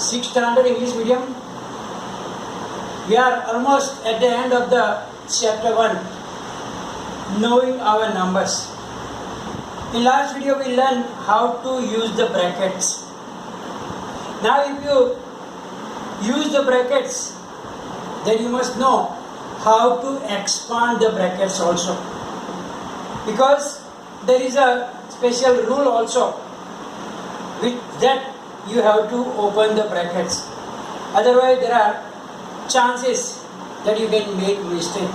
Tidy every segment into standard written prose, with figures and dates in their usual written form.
6th standard English medium. We are almost at the end of the chapter 1, knowing our numbers. In last video we learned how to use the brackets. Now if you use the brackets, then you must know how to expand the brackets also. Because there is a special rule also with that you have to open the brackets. Otherwise there are chances that you can make mistake.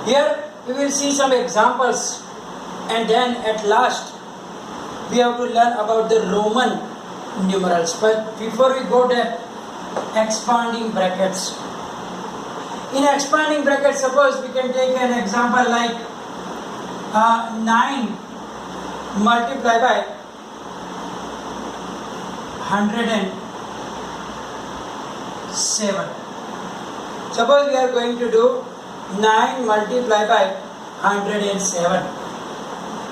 Here we will see some examples, and then at last we have to learn about the Roman numerals. But before we go to expanding brackets. In expanding brackets, suppose we can take an example like 9 multiplied by 107. Suppose we are going to do 9 multiplied by 107.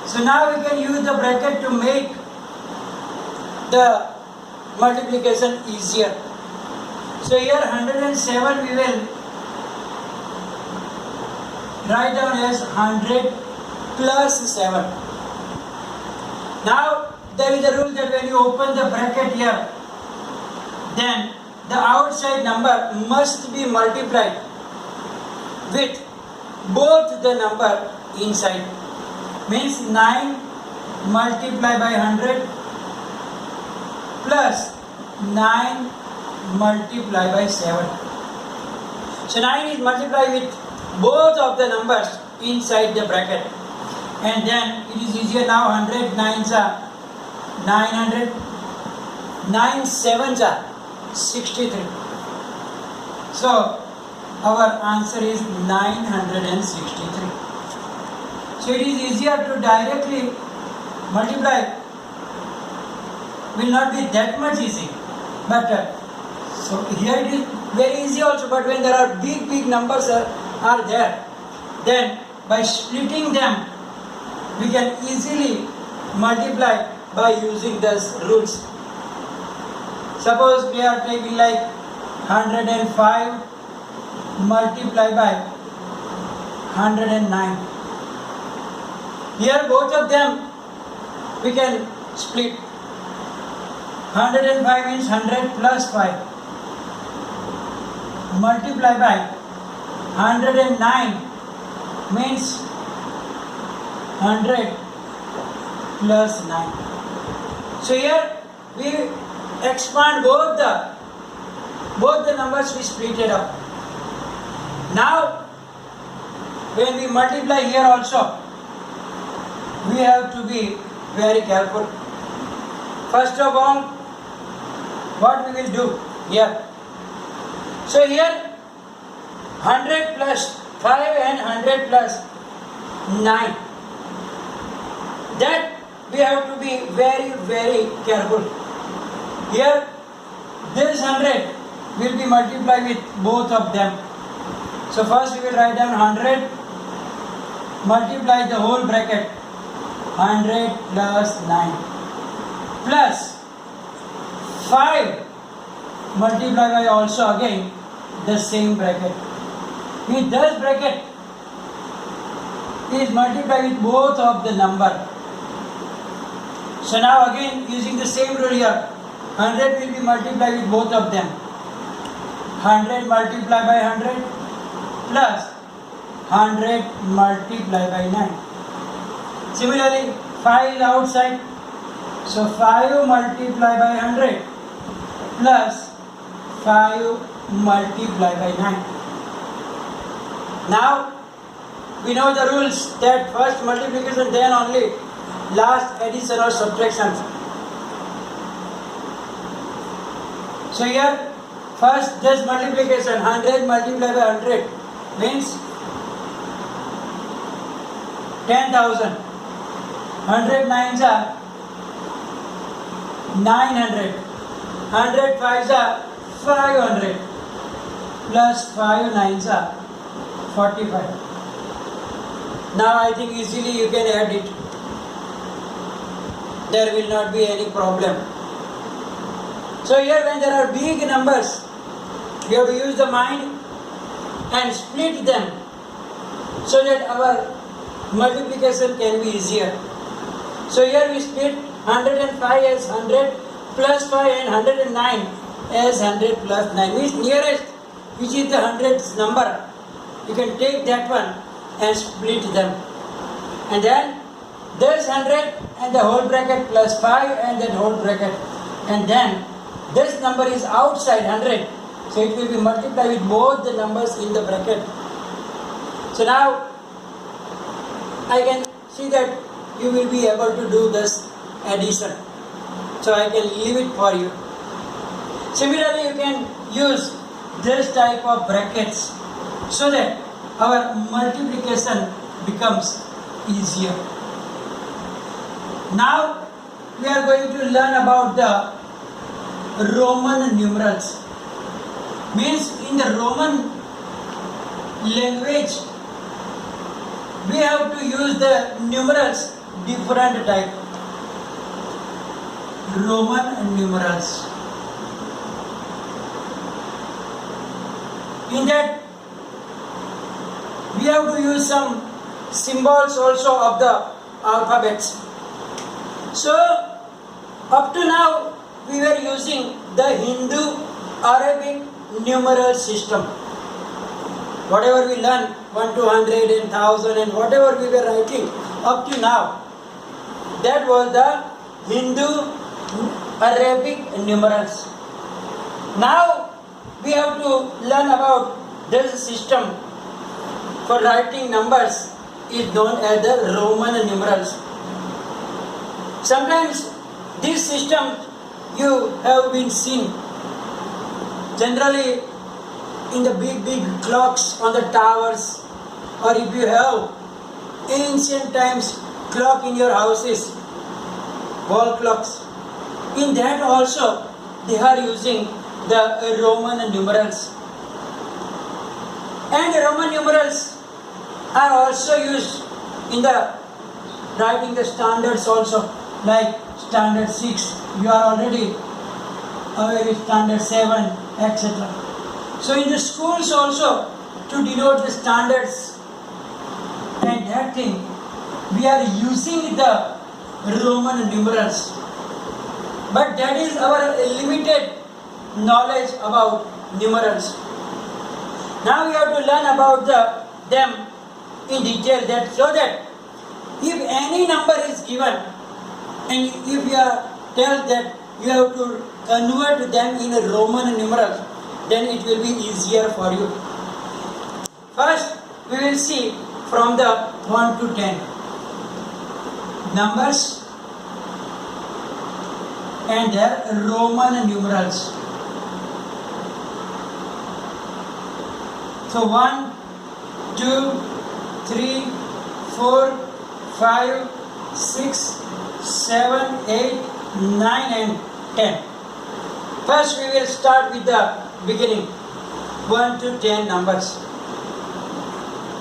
So now we can use the bracket to make the multiplication easier. So here 107 we will write down as 100 plus 7. Now there is a rule that when you open the bracket here, then the outside number must be multiplied with both the number inside. Means 9 multiplied by 100 plus 9 multiplied by 7. So 9 is multiplied with both of the numbers inside the bracket. And then it is easier now. 100 9s are 900, 9 7s are 63. So our answer is 963. So it is easier to directly multiply. Will not be that much easy. But so here it is very easy also. But when there are big numbers are there, then by splitting them we can easily multiply by using these rules. Suppose we are taking like 105 multiplied by 109. Here both of them we can split. 105 means 100 plus 5 multiplied by 109 means 100 plus 9. So here we expand both the numbers, we split it up. Now when we multiply here also, we have to be very careful. First of all, what we will do here. So here 100 plus 5 and 100 plus 9. That we have to be very careful. Here this 100 will be multiplied with both of them. So first we will write down 100 multiply the whole bracket 100 plus 9 plus 5 multiply by also again the same bracket. With this bracket is multiplied with both of the number. So now again using the same rule here, 100 will be multiplied with both of them. 100 multiplied by 100 plus 100 multiplied by 9. Similarly 5 is outside. So 5 multiplied by 100 plus 5 multiplied by 9. Now we know the rules that first multiplication, then only last addition or subtraction. So here first just multiplication, 100 multiplied by 100 means 10,000. 100 9s are 900. 100 5s are 500 plus 5 9s are 45. Now I think easily you can add it. There will not be any problem. So here when there are big numbers, we have to use the mind and split them so that our multiplication can be easier. So here we split 105 as 100 plus 5 and 109 as 100 plus 9. Which nearest, which is the 100th number, you can take that one and split them. And then there's 100 and the whole bracket plus 5 and that whole bracket. And then this number is outside 100. So it will be multiplied with both the numbers in the bracket. So now I can see that you will be able to do this addition. So I can leave it for you. Similarly, you can use this type of brackets so that our multiplication becomes easier. Now we are going to learn about the Roman numerals. Means in the Roman language we have to use the numerals different type. Roman numerals. In that we have to use some symbols also of the alphabets. So up to now we were using the Hindu Arabic numeral system. Whatever we learn, 1 to 100 and 1000 and whatever we were writing up to now, that was the Hindu Arabic numerals. Now we have to learn about this system for writing numbers is known as the Roman numerals. Sometimes this system you have been seen generally in the big clocks on the towers, or if you have ancient times clock in your houses, wall clocks, in that also they are using the Roman numerals. And the Roman numerals are also used in the writing the standards also, like standard 6, you are already aware of standard 7, etc. So in the schools also, to denote the standards and that thing, we are using the Roman numerals. But that is our limited knowledge about numerals. Now we have to learn about them in detail, that so that if any number is given and if you are told that you have to convert them in a Roman numerals, then it will be easier for you. First, we will see from the 1 to 10 numbers and their Roman numerals. So 1, 2, 3, 4, 5, 6, 7, 8, 9 and 10. First we will start with the beginning, 1 to 10 numbers.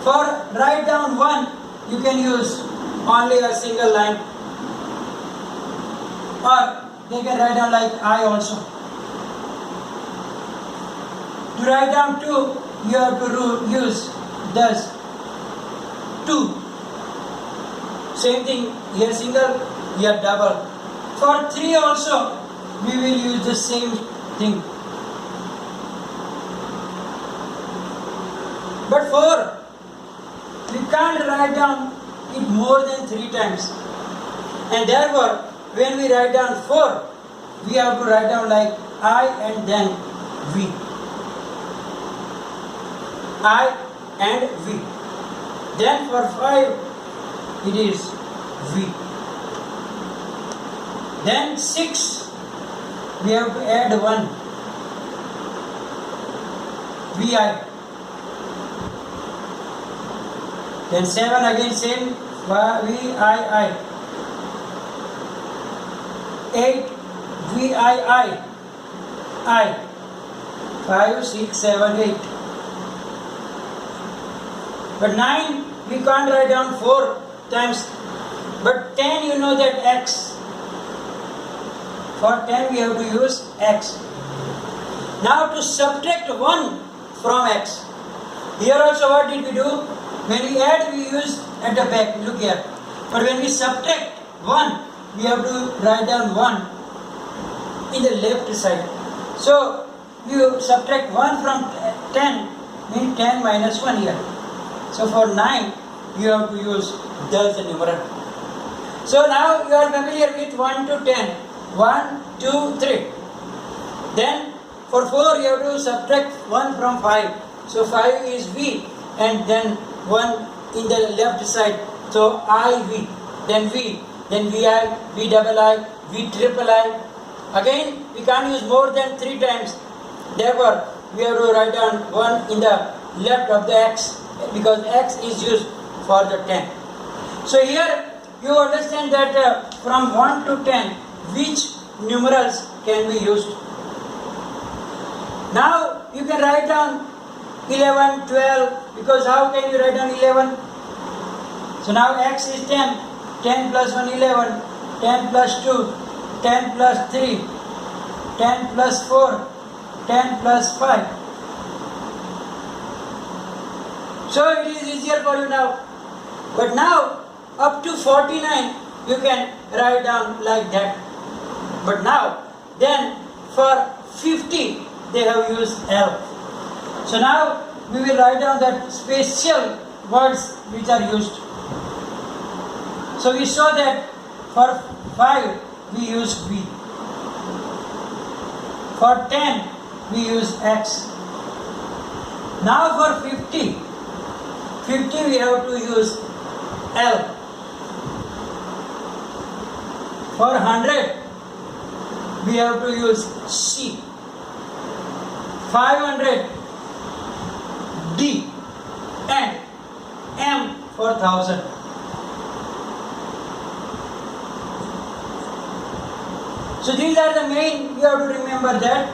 For write down 1, you can use only a single line, or they can write down like I also. To write down 2, you have to use thus 2. Same thing, here single, here double. For 3 also, we will use the same thing. But 4, we can't write down it more than 3 times. And therefore, when we write down 4, we have to write down like I and then V. I and V. Then for 5, it is V. Then 6, we have to add 1. VI. Then 7 again same, VII. 8, VII. I. 5, 6, 7, 8. But 9, we can't write down 4 times. But 10, you know that X. For 10 we have to use x. Now to subtract 1 from x. Here also what did we do? When we add we use at the back, look here. But when we subtract 1, we have to write down 1 in the left side. So you subtract 1 from 10, means 10 minus 1 here. So for 9, you have to use thus the numeral. So now you are familiar with 1 to 10. 1, 2, 3. Then for 4, you have to subtract 1 from 5. So 5 is V, and then 1 in the left side. So IV, then V, then VI, VII, VIII. Again, we can't use more than 3 times. Therefore, we have to write down 1 in the left of the x, because x is used for the 10. So here you understand that from 1 to 10, which numerals can be used. Now you can write down 11, 12, because how can you write down 11? So now x is 10, 10 plus 1, 11, 10 plus 2, 10 plus 3, 10 plus 4, 10 plus 5. So it is easier for you now. But now up to 49 you can write down like that. But now then for 50 they have used L. So now we will write down that special words which are used. So we saw that for 5 we use V. For 10 we use X. Now for 50 we have to use L. For 100 we have to use C. 500 D, and M for 1000. So these are the main, you have to remember that.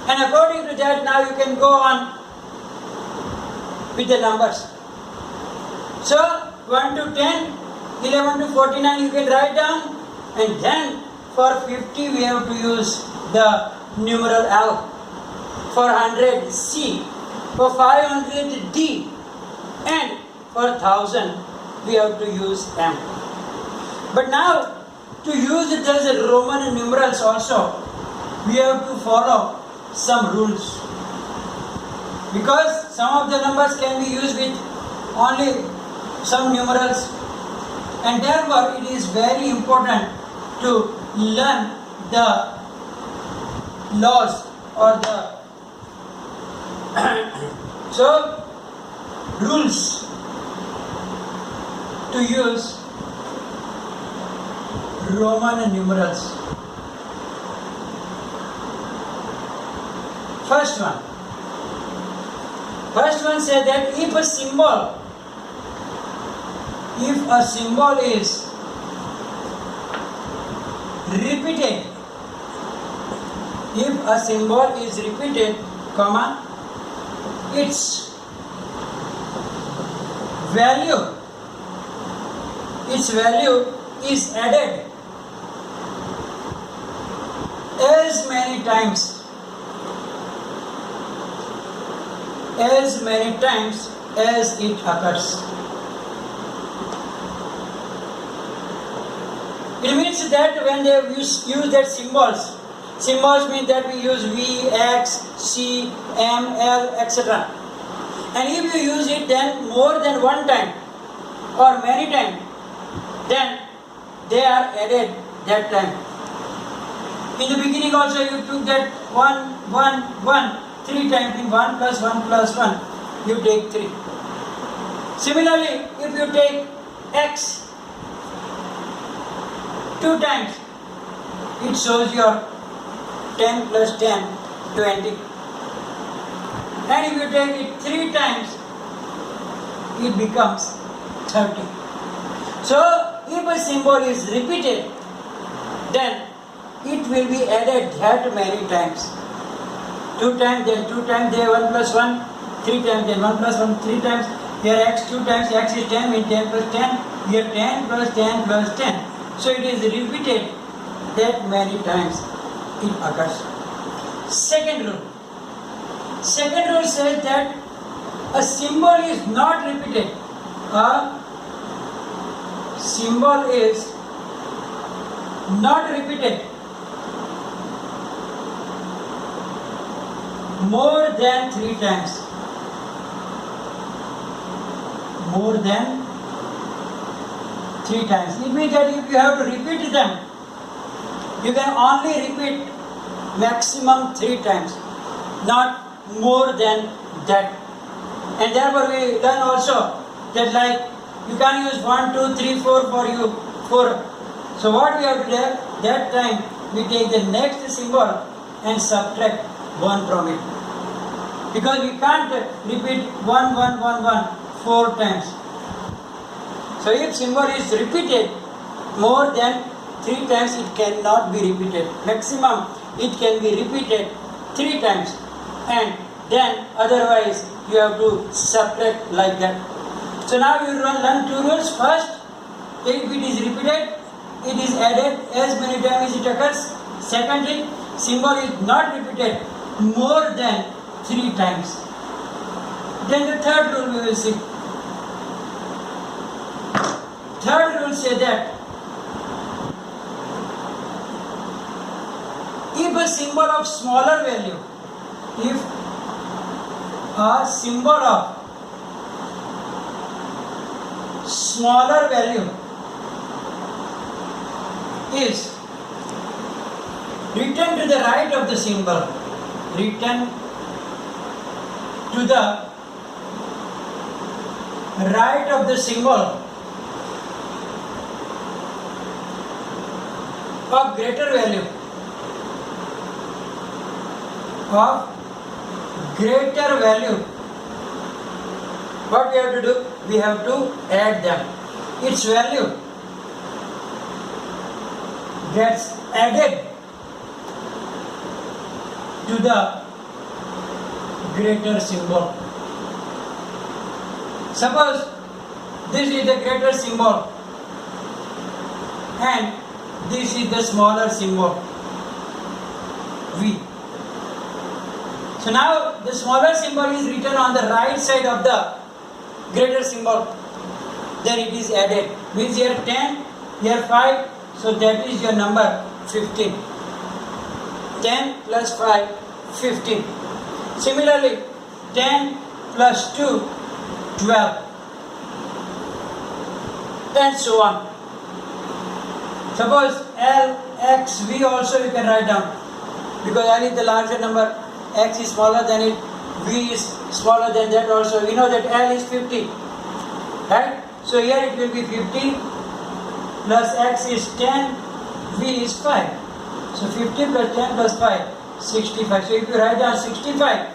And according to that, now you can go on with the numbers. So 1 to 10, 11 to 49 you can write down, and then for 50 we have to use the numeral L. For 100 C, for 500 D, and for 1000 we have to use M. But now to use it as a Roman numerals also, we have to follow some rules, because some of the numbers can be used with only some numerals, and therefore it is very important to learn the laws or the so rules to use Roman numerals. First one says that if a symbol is repeated, comma, its value is added as many times as it occurs. It means that when they use that symbols mean that we use V, X, C, M, L, etc. And if you use it then more than one time or many times, then they are added that time. In the beginning also you took that 1, 1, 1 3 times, in 1 plus 1 plus 1 you take 3. Similarly, if you take X 2 times, it shows your 10 plus 10, 20. And if you take it 3 times, it becomes 30. So, if a symbol is repeated, then it will be added that many times. 2 times, then 2 times, then 1 plus 1, 3 times, then 1 plus 1, 3 times. Here x 2 times, x is 10, means 10 plus 10. Here 10 plus 10 plus 10. So it is repeated that many times it occurs. Second rule. Second rule says that a symbol is not repeated. A symbol is not repeated more than 3 times. More than 3 times. It means that if you have to repeat them, you can only repeat maximum 3 times, not more than that. And therefore we learn also that like you can use 1, 2, 3, 4 for you 4. So what we have to do, that time we take the next symbol and subtract 1 from it. Because we can't repeat 1, 1, 1, 1 4 times. So if symbol is repeated more than 3 times, it cannot be repeated. Maximum it can be repeated 3 times, and then otherwise you have to subtract like that. So now you learn 2 rules. First, if it is repeated, it is added as many times as it occurs. Secondly, symbol is not repeated more than 3 times. Then the third rule we will see. Third rule says that if a symbol of smaller value, if a symbol of smaller value is written to the right of the symbol, written to the right of the symbol of greater value, what we have to do? We have to add them. Its value gets added to the greater symbol. Suppose this is the greater symbol and this is the smaller symbol V. So now the smaller symbol is written on the right side of the greater symbol. Then it is added. Means here 10, here 5. So that is your number 15. 10 plus 5, 15. Similarly, 10 plus 2, 12. And so on. Suppose L, X, V also you can write down. Because L is the larger number, X is smaller than it, V is smaller than that also. We know that L is 50. Right? So here it will be 50 plus X is 10, V is 5. So 50 plus 10 plus 5, 65. So if you write down 65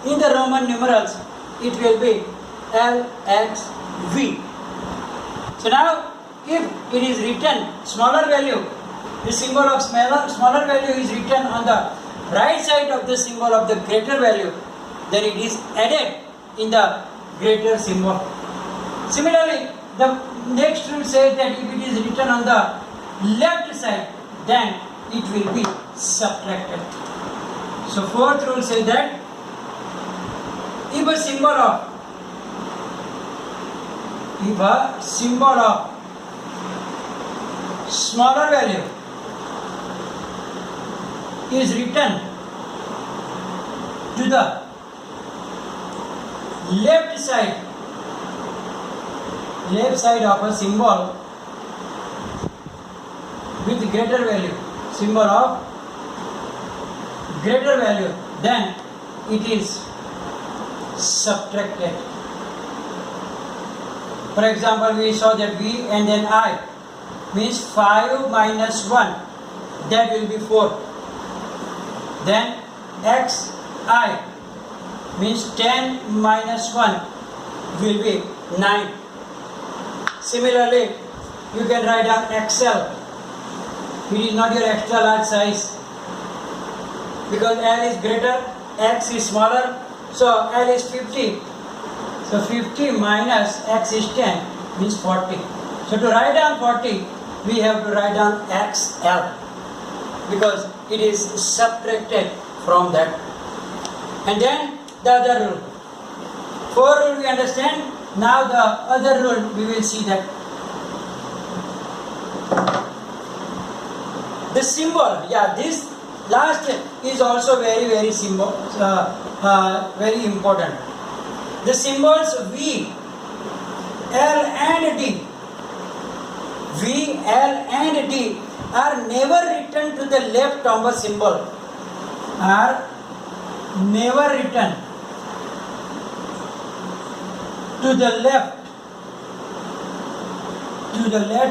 in the Roman numerals, it will be L, X, V. So now if it is written smaller value, the symbol of smaller value is written on the right side of the symbol of the greater value, then it is added in the greater symbol. Similarly, the next rule says that if it is written on the left side, then it will be subtracted. So fourth rule says that if a symbol of smaller value is written to the left side of a symbol with greater value, symbol of greater value, then it is subtracted. For example, we saw that V and then I means 5 minus 1, that will be 4. Then Xi means 10 minus 1 will be 9. Similarly, you can write down XL. It is not your extra large size because L is greater, X is smaller, so L is 50. So 50 minus X is 10 means 40. So to write down 40, we have to write down XL because it is subtracted from that. And then the other rule. 4 rule we understand. Now the other rule we will see that. The symbol, this last is also very very important. The symbols V, L and D. V, L and D are never written to the left on the symbol. Are never written to the left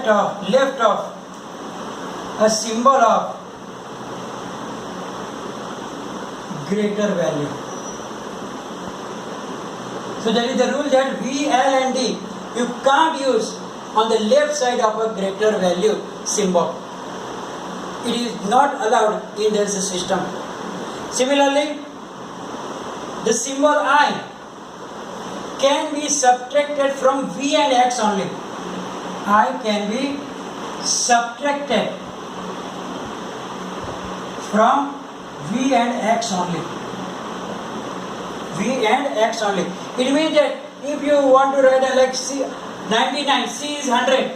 of a symbol of greater value. So that is the rule that V, L and D you can't use on the left side of a greater value symbol. It is not allowed in this system. Similarly, the symbol I can be subtracted from V and X only. I can be subtracted from V and X only. V and X only. It means that if you want to write like C, 99, C is 100.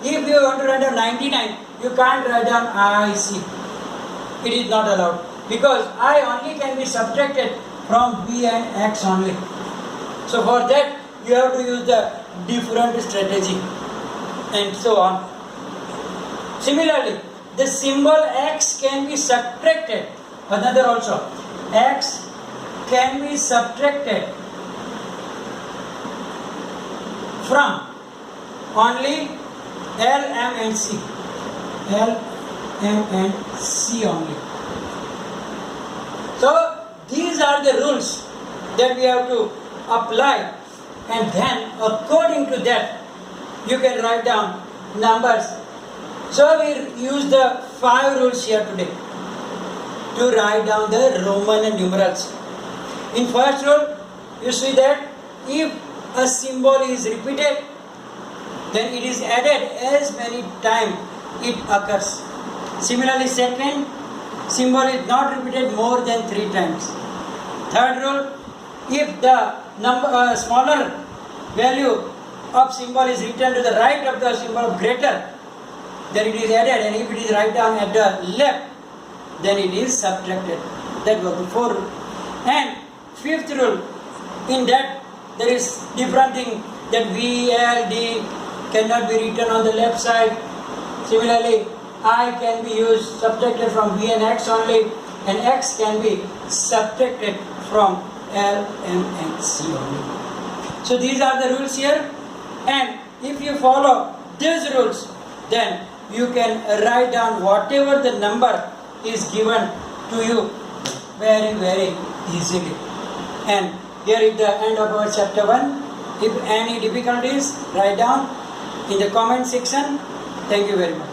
If you want to write down 99, you can't write down IC. It is not allowed because I only can be subtracted from V and X only. So for that you have to use the different strategy and so on. Similarly, the symbol X can be subtracted. Another also. X can be subtracted from only L, M and C. L, M and C only. So these are the rules that we have to apply, and then according to that you can write down numbers. So we use the 5 rules here today to write down the Roman numerals. In first rule, you see that if a symbol is repeated, then it is added as many times it occurs. Similarly, second, symbol is not repeated more than 3 times. Third rule, if the number smaller value of symbol is written to the right of the symbol of greater, then it is added, and if it is written down at the left, then it is subtracted. That was the 4th rule. And 5th rule, in that there is different thing that V, L, D cannot be written on the left side. Similarly, I can be used subtracted from V and X only, and X can be subtracted from L, M and C only. So these are the rules here, and if you follow these rules, then you can write down whatever the number is given to you very easily. And here is the end of our chapter 1. If any difficulties, write down in the comment section. Thank you very much.